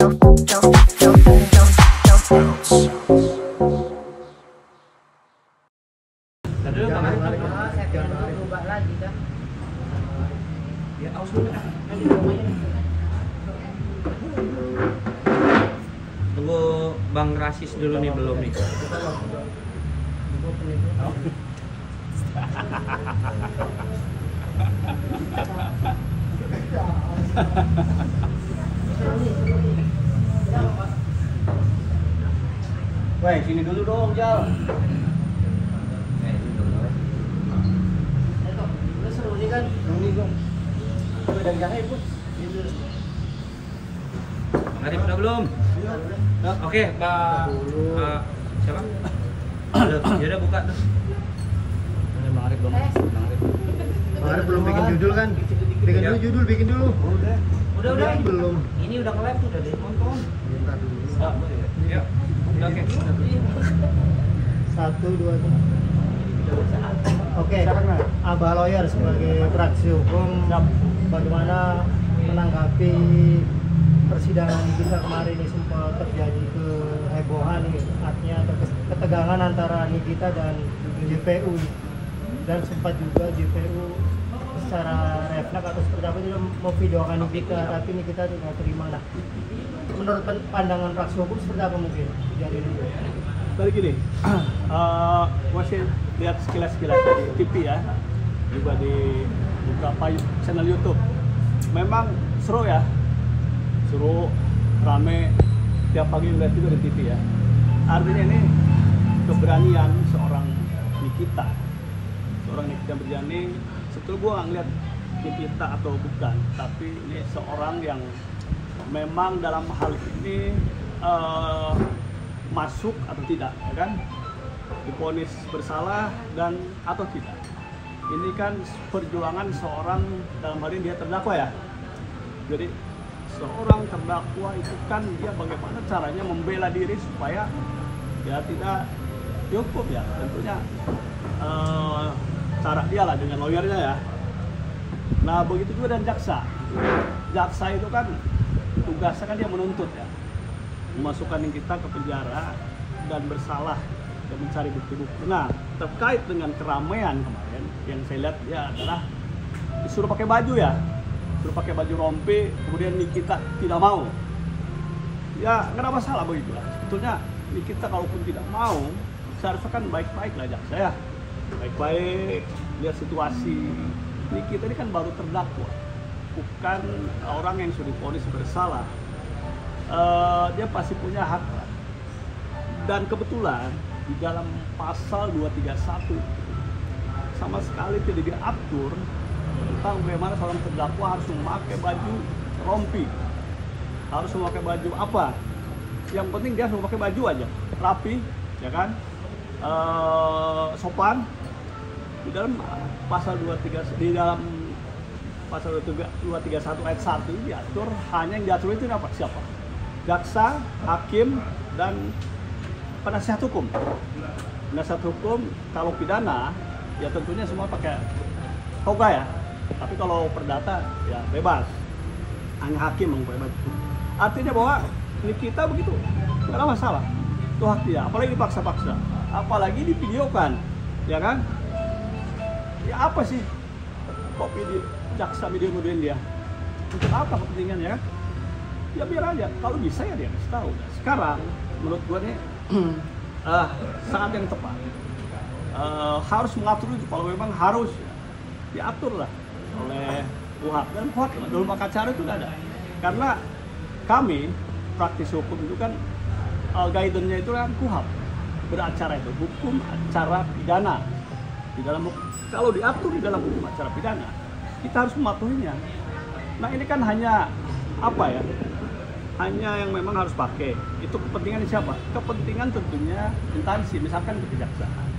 Tunggu Bang Rasis dulu nih, belum nih. Weh, sini dulu dong, Jal. Seru nih kan? Seru nih, Bang. Dan jahe, Bos. Arif udah belum? Oke, Pak. Siapa? Ya udah buka tuh. Bang Arif belum. Bang Arif belum bikin judul kan? Bikin dulu judul, bikin dulu. Udah. Belum. Ini udah ke-live tuh, udah ditonton. Bentar dulu. Ya. Oke. 1, 2, 3. Oke, Abah Lawyer sebagai praktisi hukum, bagaimana menanggapi persidangan kita kemarin ini sempat terjadi kehebohan nih, artinya ada ketegangan antara Nikita dan JPU, dan sempat juga JPU secara refleks atau seperti apa juga memvideokan Nikita, tapi Nikita tidak terima. Nah, menurut pandangan praktisi hukum seperti apa mungkin kejadian ini? Dari gini, masih lihat sekilas-sekilas di TV ya, juga di beberapa channel YouTube. Memang seru ya, seru, rame, tiap pagi lihat juga di TV ya. Artinya ini keberanian seorang Nikita berani. Sebetulnya gue nggak ngeliat Nikita atau bukan, tapi ini seorang yang memang dalam hal ini masuk atau tidak, ya kan, divonis bersalah dan atau tidak. Ini kan perjuangan seorang, dalam hal ini dia terdakwa ya. Jadi seorang terdakwa itu kan dia bagaimana caranya membela diri supaya dia tidak dihukum ya, tentunya cara dia lah dengan lawyernya ya. Nah begitu juga dan jaksa itu kan tugasnya kan dia menuntut ya, memasukkan kita ke penjara dan bersalah dan mencari bukti-bukti. Nah, terkait dengan keramaian kemarin yang saya lihat dia adalah disuruh pakai baju ya, suruh pakai baju rompi, kemudian Nikita tidak mau. Ya nggak ada masalah begitu lah. Sebetulnya Nikita kalaupun tidak mau, seharusnya kan baik-baik lah jaksa ya, baik-baik lihat situasi. Nikita ini kan baru terdakwa, bukan orang yang sudah divonis bersalah. Dia pasti punya hak, dan kebetulan di dalam pasal 231 sama sekali tidak diatur tentang bagaimana seorang terdakwa harus memakai baju rompi, harus memakai baju apa. Yang penting dia harus memakai baju aja, rapi, ya kan, sopan. Di dalam pasal 231 ayat 1 diatur, hanya yang diatur itu apa? Siapa? Jaksa, hakim, dan penasihat hukum. Penasihat hukum kalau pidana ya tentunya semua pakai toga ya. Tapi kalau perdata ya bebas. Hanya hakim yang bebas. Artinya bahwa Nikita begitu, nggak ada masalah. Itu hak dia. Apalagi dipaksa-paksa, apalagi divideokan, ya kan? Ya apa sih kok jaksa video-videoin dia? Untuk apa kepentingannya? Ya biar aja, kalau bisa ya dia kasih tahu. Sekarang menurut gue nih saat yang tepat, harus mengatur itu. Kalau memang harus ya, diatur lah oleh KUHP, dan KUHP dalam acara itu nggak ada. Karena kami praktisi hukum itu kan guidance-nya itu kan KUHP, beracara itu hukum acara pidana. Di dalam kalau diatur di dalam hukum acara pidana, kita harus mematuhinya. Nah ini kan hanya apa ya? Hanya yang memang harus pakai. Itu kepentingan siapa? Kepentingan tentunya instansi, misalkan kejaksaan.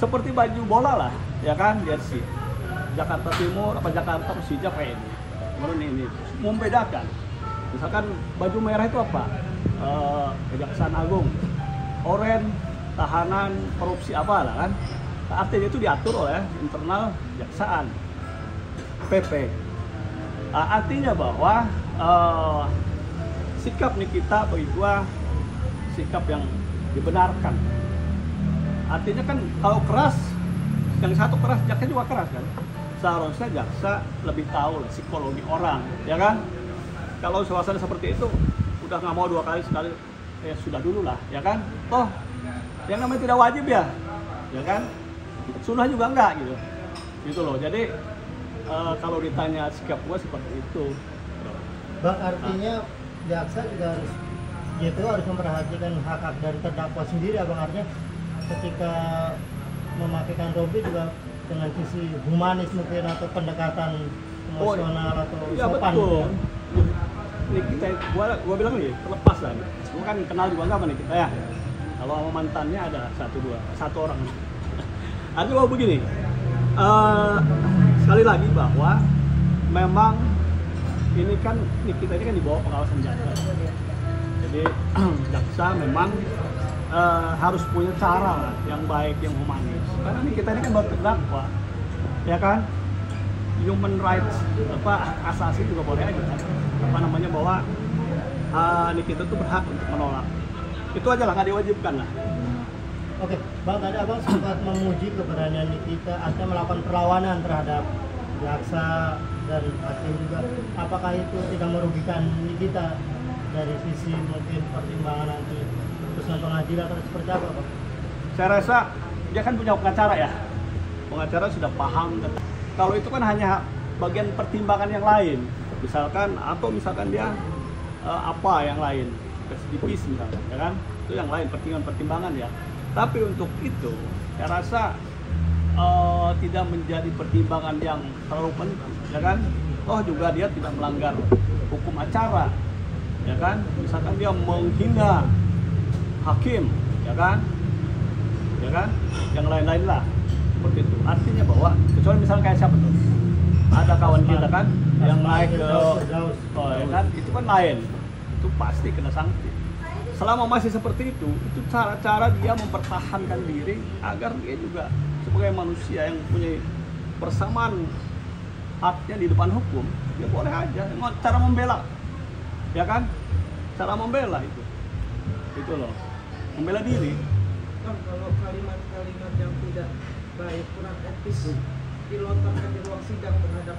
Seperti baju bola lah, ya kan, jersey. Jakarta Timur apa Jakarta Persija kayak ini. Kemudian ini membedakan. Misalkan baju merah itu apa? Kejaksaan Agung. Oranye tahanan korupsi apa lah kan? Artinya itu diatur oleh internal kejaksaan, PP. Artinya bahwa sikap Nikita bagi gua sikap yang dibenarkan. Artinya kan kalau keras, yang satu keras, jaksa juga keras kan. Seharusnya jaksa lebih tahu lah psikologi orang, ya kan? Kalau suasana seperti itu, udah nggak mau 2 kali sekali, ya sudah dulu lah, ya kan? Toh, yang namanya tidak wajib ya kan? Sunnah juga enggak gitu loh. Jadi kalau ditanya sikap gua seperti itu. Bang, artinya jaksa juga harus memperhatikan hak dari terdakwa sendiri, abang, artinya ketika memakaikan rompi juga dengan sisi humanis mungkin atau pendekatan emosional atau iya, sopan. Betul. Nikita, gua bilang nih, terlepas lah. Gua kan kenal juga nggak sama Nikita ya. Kalau sama mantannya ada satu orang. Artinya begini, sekali lagi bahwa memang ini kan Nikita ini kan di bawah pengawasan jaksa. Jadi jaksa memang harus punya cara lah yang baik, yang humanis. Karena Nikita ini kan baru terdakwa, ya kan? Human rights, asasi juga boleh aja kan? Bahwa Nikita itu berhak untuk menolak. Itu aja lah, nggak diwajibkan lah. Oke, Bang, tadi abang sempat memuji keberanian Nikita atau melakukan perlawanan terhadap jaksa dan hakim juga. Apakah itu tidak merugikan Nikita dari sisi mungkin pertimbangan nanti putusan pengadilan atau seperti apa, Bang? Saya rasa dia kan punya pengacara ya. Pengacara sudah paham. Kalau itu kan hanya bagian pertimbangan yang lain. Misalkan dia apa yang lain, presidivis misalkan, ya kan? Itu yang lain, pertimbangan ya. Tapi untuk itu, saya rasa tidak menjadi pertimbangan yang terlalu penting, ya kan? Toh juga dia tidak melanggar hukum acara, ya kan? Misalkan dia menghina hakim, ya kan? Yang lain-lain lah, seperti itu. Artinya bahwa, kecuali misalnya kayak siapa tuh? Ada kawan kita kan, yang naik ke, ya kan? Itu kan lain, itu pasti kena sanksi. Selama masih seperti itu cara-cara dia mempertahankan diri agar dia juga sebagai manusia yang punya persamaan haknya di depan hukum, dia boleh aja cara membela, ya kan? Cara membela itu loh, membela diri. Kalau kalimat-kalimat yang tidak baik, kurang etis dilontarkan di ruang sidang terhadap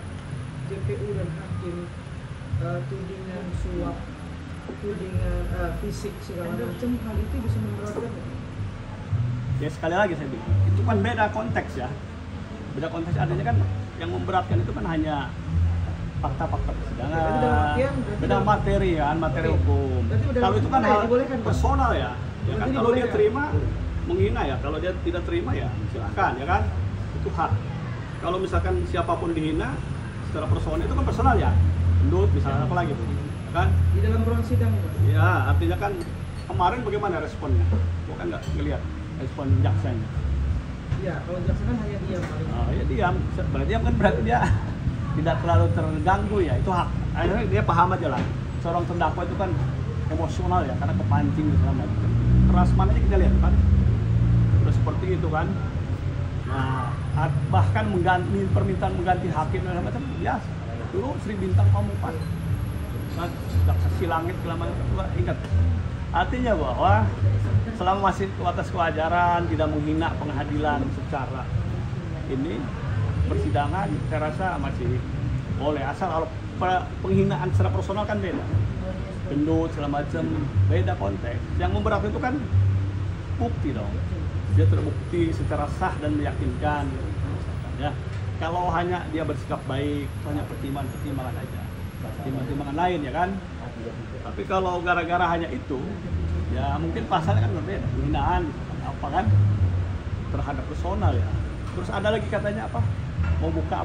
JPU dan hakim, tudingan suap, tudingan fisik segala macam, hal itu bisa memberatkan. Ya sekali lagi saya bilang, itu kan beda konteks ya. Beda konteks, artinya kan yang memberatkan itu kan hanya fakta-fakta persidangan. Beda materi kan, materi hukum. Kalau itu kan hal personal ya. Ya kan, kalau dia terima menghina ya, kalau dia tidak terima ya silakan, ya kan? Itu hak. Kalau misalkan siapapun dihina secara personal, itu kan personal ya. Gendut misalnya, apa lagi tuh, kan? Di dalam ruang sidang, Pak. Ya, artinya kan kemarin bagaimana responnya? Gua kan nggak ngelihat respon jaksanya. Ya, kalau jaksa kan hanya diam paling. Oh ya diam, diam kan berarti dia tidak terlalu terganggu ya, itu hak. Akhirnya dia paham aja lah. Seorang terdakwa itu kan emosional ya, karena kepancing misalnya. Keras mananya kita lihat kan, udah seperti itu kan. Nah, bahkan permintaan mengganti hakim dan macam biasa. Dulu Sri Bintang Pamungkas, jaksa Silangit selama itu ingat. Artinya bahwa selama masih batas kewajaran, tidak menghina pengadilan secara ini persidangan, saya rasa masih boleh. Asal kalau penghinaan secara personal kan beda, gendut segala macam, beda konteks. Yang memberatkan itu kan bukti dong, dia terbukti secara sah dan meyakinkan, ya. Kalau hanya dia bersikap baik, hanya pertimbangan aja, pertimbangan lain ya kan. Tapi kalau gara-gara hanya itu, ya mungkin pasalnya kan berbeda, penghinaan apa kan terhadap personal ya. Terus ada lagi katanya apa? Mau buka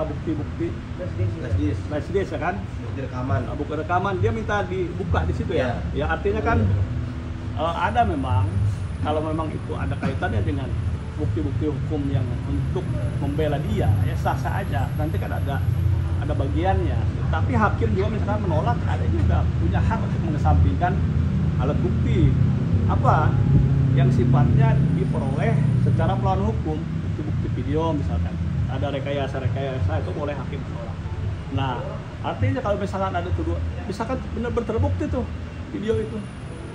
bukti-bukti flash disk ya kan? Buka rekaman, dia minta dibuka di situ ya. Ya artinya kan ada memang, kalau memang itu ada kaitannya dengan bukti-bukti hukum yang untuk membela dia, ya sah-sah aja. Nanti kan ada bagiannya. Tapi hakim juga misalkan menolak, ada juga punya hak untuk mengesampingkan alat bukti apa yang sifatnya diperoleh secara melawan hukum, bukti-bukti video misalkan. Ada rekayasa itu boleh hakim menolak. Nah, Artinya kalau misalkan ada tuduh, misalkan benar-benar terbukti tuh video itu,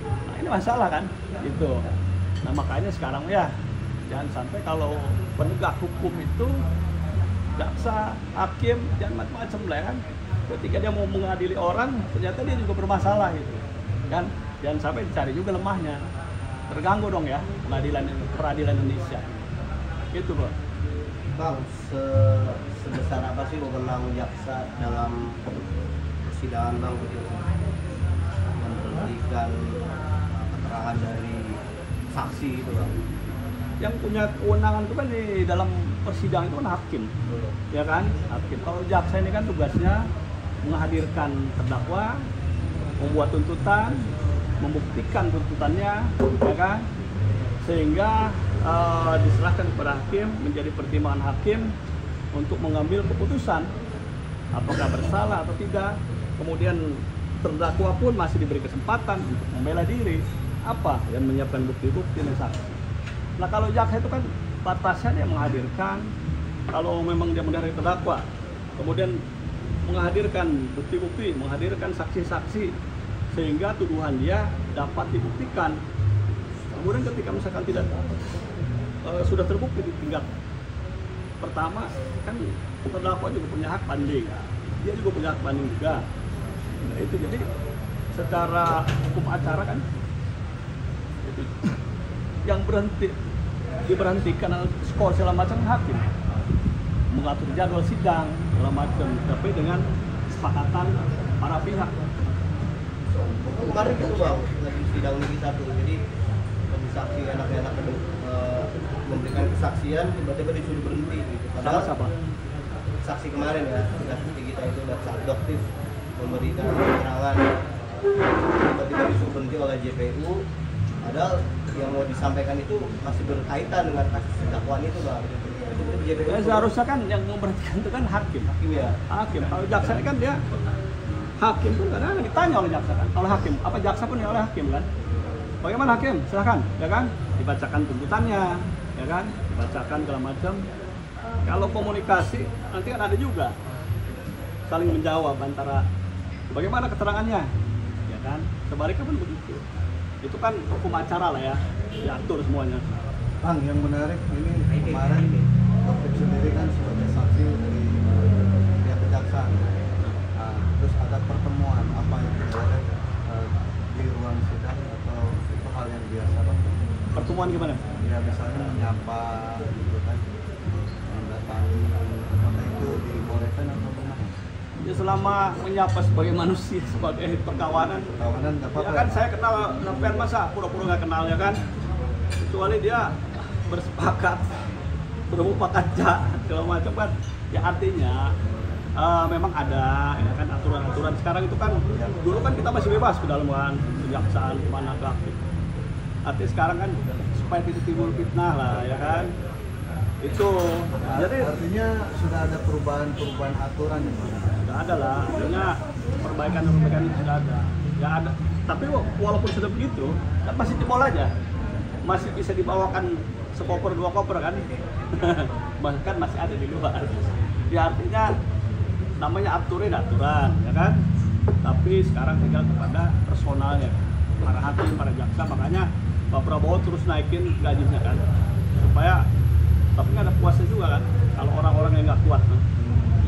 nah ini masalah kan, gitu. Nah makanya sekarang ya jangan sampai kalau penegak hukum itu jaksa, hakim jangan macam-macam lah kan. Ketika dia mau mengadili orang, ternyata dia juga bermasalah gitu, kan? Jangan sampai dicari juga lemahnya, terganggu dong ya peradilan Indonesia. Gitu bro. Bang, sebesar apa sih wewenang jaksa dalam persidangan bang memberikan keterangan dari saksi itu bang? Yang punya kewenangan itu kan di dalam persidangan itu kan hakim, ya kan? Hakim. Kalau jaksa ini kan tugasnya menghadirkan terdakwa, membuat tuntutan, membuktikan tuntutannya, ya kan? Sehingga diserahkan kepada hakim, menjadi pertimbangan hakim untuk mengambil keputusan apakah bersalah atau tidak. Kemudian terdakwa pun masih diberi kesempatan untuk membela diri, apa yang menyiapkan bukti-bukti dan saksi. Nah kalau jaksa itu kan batasnya dia menghadirkan, kalau memang dia mendarat terdakwa, kemudian menghadirkan bukti-bukti, menghadirkan saksi-saksi sehingga tuduhan dia dapat dibuktikan. Kemudian ketika misalkan tidak sudah terbukti di tingkat pertama, kan terdakwa juga punya hak banding, dia juga punya hak banding juga. Nah, itu jadi secara hukum acara kan itu yang diberhentikan skor segala macam hakim, mengatur jadwal sidang segala macam, tapi dengan kesepakatan para pihak. Kemarin gitu bang, lagi sidang Liga 1, jadi saksi enak-enak memberikan kesaksian, tiba-tiba disuruh berhenti gitu. Padahal Siapa? saksi kemarin ya, saksi kita itu udah adoptif memberikan keterangan, tiba-tiba disuruh berhenti oleh JPU. Padahal yang mau disampaikan itu masih berkaitan dengan kasus dakwaan itu bang. Ya, seharusnya kan yang memberhentikan itu kan hakim. Hakim ya. Hakim. Kalau jaksa ini kan dia hakim pun kadang ditanya oleh jaksa kan, oleh hakim. Apa jaksa pun ya oleh hakim kan. Bagaimana hakim? Silakan, ya kan? Dibacakan tuntutannya, ya kan? Dibacakan segala macam. Kalau komunikasi nanti kan ada juga saling menjawab antara bagaimana keterangannya, ya kan? Sebaliknya pun begitu. Itu kan hukum acara lah ya, diatur semuanya. Bang, yang menarik ini kemarin Taufik sendiri kan sebagai saksi dari pihak kejaksaan. Nah, terus ada pertemuan apa itu boleh di ruang sidang atau itu hal yang biasa bang? Pertemuan gimana? Ya misalnya menyapa gitu kan, mendatangi, apakah itu dibolehkan atau bagaimana? Ya selama menyapa sebagai manusia, sebagai perkawanan. Perkawanan nggak apa-apa. Ya kan saya kenal Noven, masa pura-pura nggak kenal ya kan? Kecuali dia bersepakat bermufakat segala macam kan. Ya artinya memang ada ya kan aturan-aturan. Sekarang itu kan dulu kan kita masih bebas ke dalam kejaksaan kemana ke aktif. Artinya sekarang kan supaya tidak timbul fitnah lah ya kan. Itu jadi Artinya sudah ada perubahan aturan ya bang? sudah ada lah, artinya perbaikan itu sudah ada. Ya ada. Tapi walaupun sudah begitu, kan masih jebol aja. Masih bisa dibawakan sekoper dua koper kan. Bahkan masih ada di luar. Ya artinya namanya aturan, ya kan? Tapi sekarang tinggal kepada personalnya, para hakim, para jaksa. Makanya Pak Prabowo terus naikin gajinya kan, supaya tapi nggak ada puasnya juga kan, kalau orang-orang yang nggak kuat kan.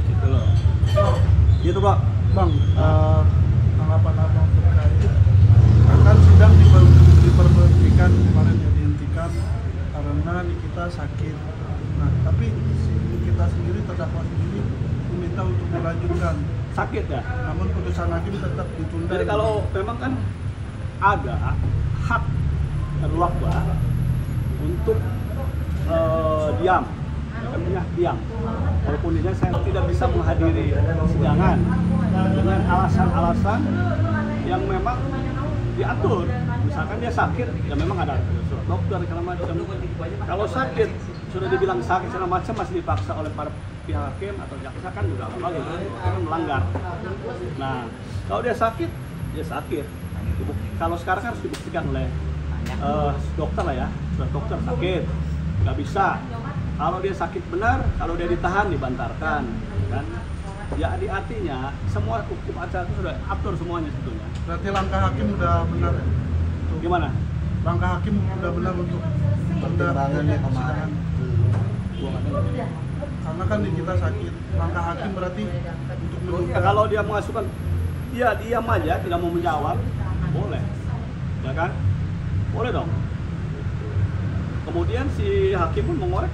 Gitu loh. Gitu Pak. Bang, tanggapan abang terkait akan sidang diperhentikan kemarin ya, dihentikan karena Nikita sakit. Nah, tapi si Nikita sendiri, terdakwa sendiri meminta untuk melanjutkan. Sakit ya? Namun putusan hakim tetap ditunda. Jadi kalau memang kan ada hak terdakwa untuk diam, ya, diam. Walaupun dia saya tidak bisa menghadiri persidangan dengan alasan-alasan yang memang diatur. Misalkan dia sakit, ya memang ada surat dokter segala macam. Kalau sakit sudah dibilang sakit segala macam masih dipaksa oleh para pihak hakim atau jaksa kan juga apa gitu, kan melanggar. Nah, kalau dia sakit, dia sakit. Kalau sekarang harus dibuktikan oleh dokter lah ya, surat dokter sakit, nggak bisa. Kalau dia sakit benar, kalau dia ditahan dibantarkan, kan? Jadi artinya semua hukum acara itu sudah atur semuanya sebetulnya. Berarti langkah hakim udah benar ya? Untuk- Gimana? Langkah hakim udah benar untuk Pertimbangannya kemarin. Gua nggak tahu. karena kan di kita sakit. Langkah hakim berarti untuk Ya, menunda. kalau dia mengajukan, dia diam aja, tidak mau menjawab, boleh, ya kan? Boleh dong. Kemudian si hakim pun mengorek,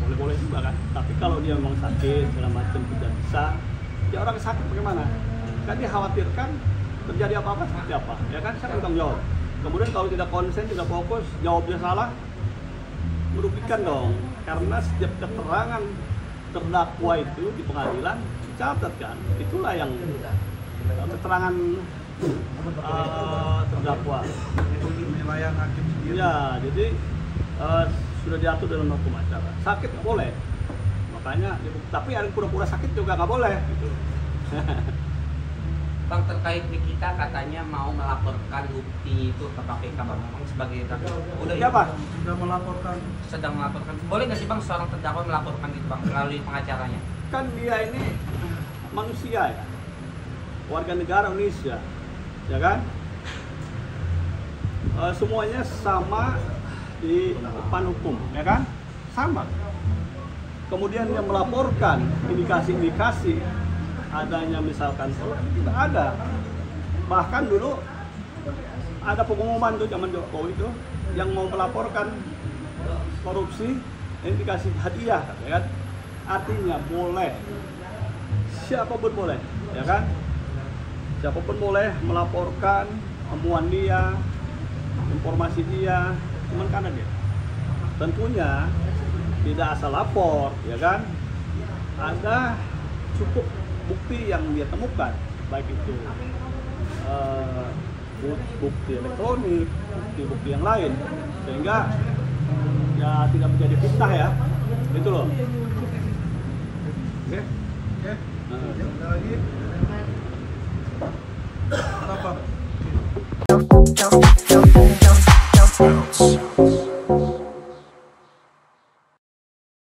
boleh-boleh juga kan. Tapi kalau dia memang sakit, segala macam tidak bisa, ya orang sakit bagaimana? Kan dia khawatirkan terjadi apa-apa seperti apa, ya kan? Siapa yang tanggung jawab? Kemudian kalau tidak konsen, tidak fokus, jawabnya salah, merugikan dong. Karena setiap keterangan terdakwa itu di pengadilan dicatat kan, itulah yang keterangan terdakwa. Untuk penilaian hakim sendiri. Ya, jadi sudah diatur dalam hukum acara. Sakit nggak boleh, makanya. Tapi yang pura-pura sakit juga nggak boleh. Gitu. Bang, terkait Nikita katanya mau melaporkan bukti itu ke KPK, Bang, sebagai udah Siapa? Sudah melaporkan. sedang melaporkan. Boleh nggak sih, Bang, seorang terdakwa melaporkan gitu, Bang, melalui pengacaranya? Kan dia ini manusia ya, warga negara Indonesia, ya kan? Semuanya sama di depan hukum, ya kan? Sama. Kemudian dia melaporkan indikasi-indikasi adanya misalkan tidak ada. Bahkan dulu ada pengumuman tuh zaman Jokowi itu yang mau melaporkan korupsi indikasi hadiah, ya kan? Artinya boleh, siapapun boleh, ya kan? Siapapun boleh melaporkan temuan dia, informasi dia, cuman karena dia tentunya tidak asal lapor, ya kan? Ada cukup bukti yang dia temukan, baik itu bukti elektronik, bukti yang lain, sehingga ya tidak menjadi fitnah ya, itu loh. Oke? Oke. Ada lagi? Apa? Bounce.